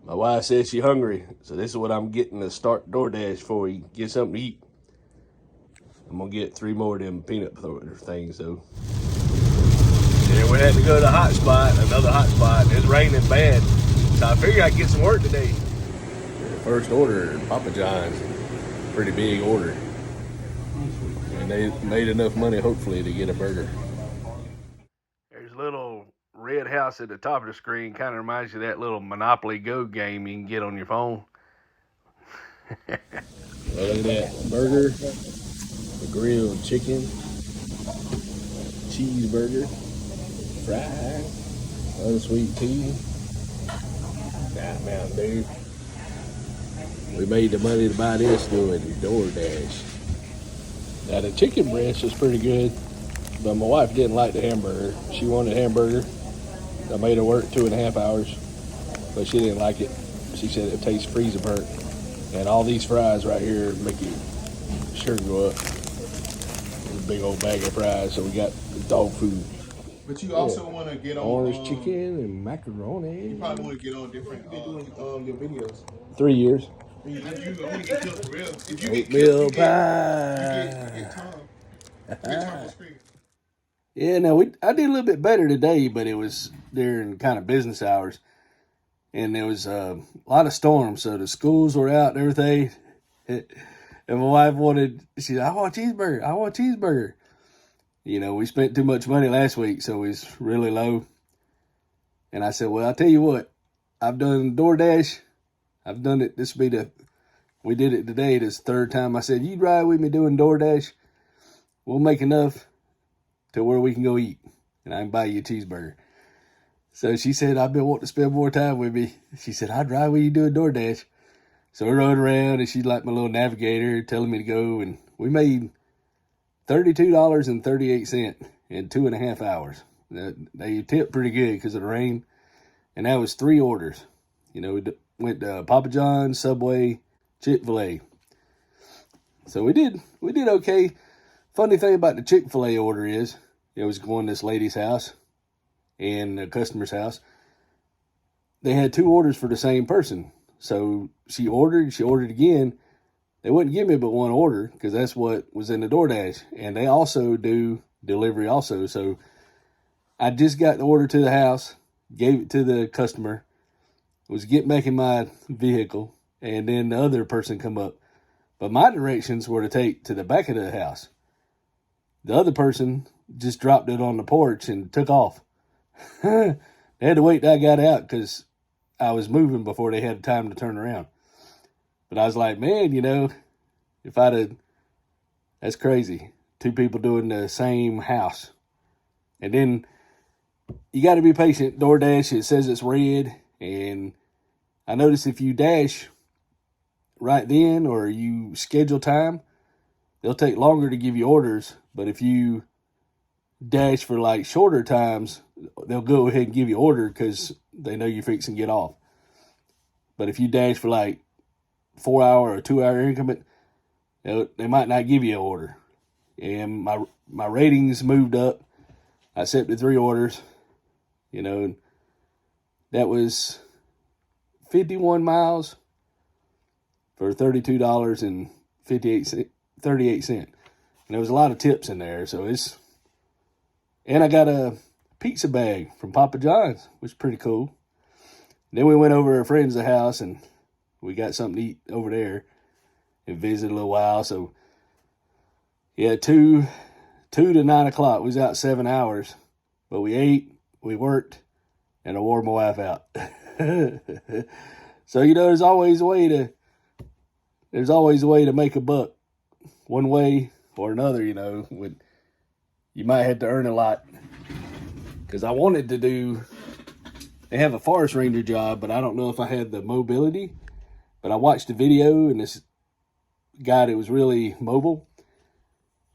My wife says she's hungry, so this is what I'm getting to start DoorDash for. You get something to eat. I'm gonna get 3 more of them peanut butter things though. And we had to go to the hot spot, another hot spot. It's raining bad, so I figured I'd get some work today. First order, Papa John's, pretty big order, and they made enough money hopefully to get a burger. There's a little red house at the top of the screen, kind of reminds you of that little Monopoly Go game you can get on your phone. Well, look at that burger, the grilled chicken, cheeseburger, fried, unsweet tea, Mountain Dew. We made the money to buy this doing DoorDash. Now the chicken breast was pretty good, but my wife didn't like the hamburger. She wanted hamburger. I made her work 2.5 hours, but she didn't like it. She said it tastes freezer burnt. And all these fries right here make you sure go up. A big old bag of fries, so we got dog food. But you also want to get on orange chicken and macaroni. You probably want to get on different your videos. 3 years. You want to get killed for real. If you get Oatmeal killed, pie. you get Tom. You get Tom on screen. Yeah, no, I did a little bit better today, but it was during kind of business hours. And there was a lot of storms, so the schools were out and everything. And my wife she said, I want a cheeseburger. I want a cheeseburger. You know, we spent too much money last week, so it's really low. And I said, well, I'll tell you what. I've done DoorDash. I've done it. We did it today. This third time. I said, you ride with me doing DoorDash. We'll make enough to where we can go eat. And I can buy you a cheeseburger. So she said, I've been wanting to spend more time with me. She said, I'd ride with you doing DoorDash. So we rode around, and she's like my little navigator telling me to go. And we made $32.38 in 2.5 hours. They tipped pretty good because of the rain. And that was 3 orders. You know, we went to Papa John's, Subway, Chick-fil-A. So we did okay. Funny thing about the Chick-fil-A order is, it was going to this lady's house and the customer's house. They had 2 orders for the same person. So she ordered again. They wouldn't give me but 1 order because that's what was in the DoorDash. And they also do delivery also. So I just got the order to the house, gave it to the customer, was getting back in my vehicle, and then the other person come up. But my directions were to take to the back of the house. The other person just dropped it on the porch and took off. They had to wait till I got out because I was moving before they had time to turn around. But I was like, man, you know, that's crazy. 2 people doing the same house. And then you got to be patient. DoorDash, it says it's red. And I noticed if you dash right then or you schedule time, they'll take longer to give you orders. But if you dash for like shorter times, they'll go ahead and give you order because they know you're fixing to get off. But if you dash for like 4-hour or 2-hour increment, they might not give you an order. And my ratings moved up. I accepted 3 orders, you know, and that was 51 miles for $32.38. And there was a lot of tips in there. And I got a pizza bag from Papa John's, which is pretty cool. Then we went over to a friend's house and we got something to eat over there and visited a little while. So, yeah, 2 to 9 o'clock. We was out 7 hours. But we ate, we worked, and I wore my wife out. So, you know, there's always a way to make a buck. One way or another, you know. You might have to earn a lot. Because I wanted to they have a forest ranger job, but I don't know if I had the mobility. But I watched the video, and this guy that was really mobile,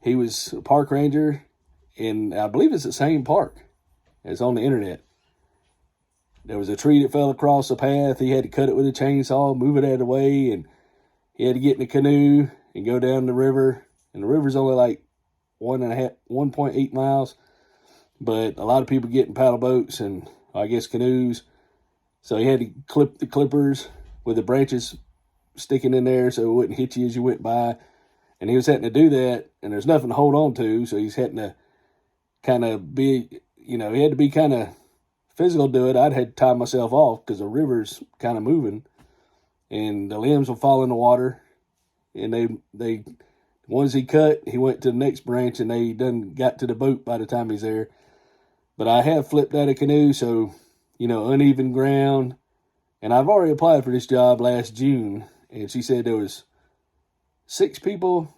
he was a park ranger, and I believe it's the same park as on the internet. There was a tree that fell across the path. He had to cut it with a chainsaw, move it out of the way, and he had to get in a canoe and go down the river. And the river's only like 1.8 miles. But a lot of people get in paddle boats and I guess canoes. So he had to clip the clippers with the branches sticking in there so it wouldn't hit you as you went by. And he was having to do that, and there's nothing to hold on to, so he's having to kind of be, he had to be kind of physical to do it. I'd had to tie myself off because the river's kind of moving, and the limbs will fall in the water. And they ones he cut, he went to the next branch, and they done got to the boat by the time he's there. But I have flipped out a canoe, so, uneven ground. And I've already applied for this job last June, and she said there was 6 people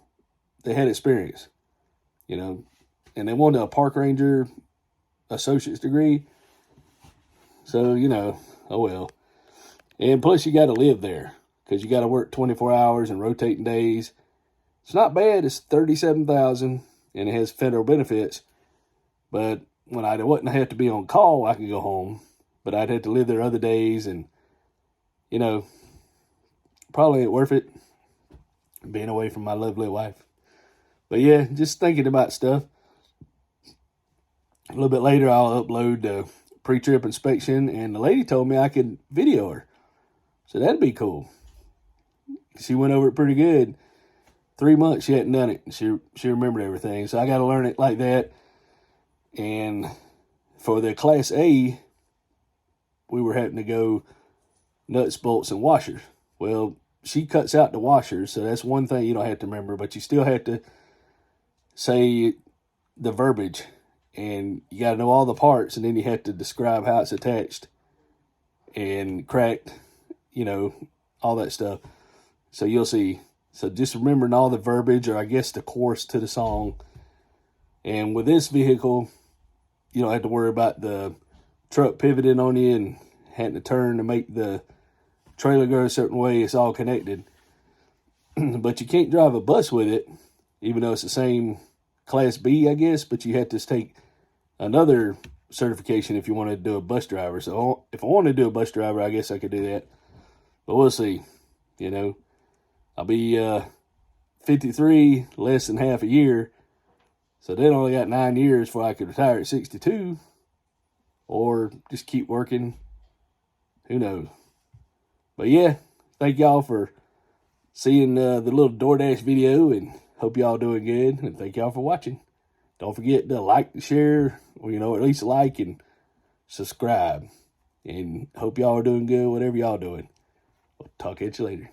that had experience, and they wanted a park ranger associate's degree. So, oh well. And plus you got to live there because you got to work 24 hours and rotating days. It's not bad. It's $37,000 and it has federal benefits. But when I wouldn't have to be on call, I could go home. But I'd have to live there other days, and, probably ain't worth it being away from my lovely wife. But yeah, just thinking about stuff. A little bit later, I'll upload the pre-trip inspection, and the lady told me I could video her. So that'd be cool. She went over it pretty good. 3 months she hadn't done it. She remembered everything. So I got to learn it like that. And for the Class A, we were having to go nuts, bolts, and washers. Well, she cuts out the washers, so that's one thing you don't have to remember, but you still have to say the verbiage, and you got to know all the parts, and then you have to describe how it's attached and cracked, all that stuff. So you'll see. So just remembering all the verbiage, or I guess the chorus to the song. And with this vehicle, you don't have to worry about the truck pivoting on you and having to turn to make the trailer go a certain way. It's all connected. But you can't drive a bus with it, even though it's the same Class B, I guess. But you have to take another certification if you want to do a bus driver. So if I want to do a bus driver, I guess I could do that. But we'll see. I'll be 53, less than half a year. So they only got 9 years before I could retire at 62. Or just keep working. Who knows? But yeah, thank y'all for seeing the little DoorDash video, and hope y'all doing good, and thank y'all for watching. Don't forget to like, share, or at least like and subscribe. And hope y'all are doing good, whatever y'all doing. We'll talk at you later.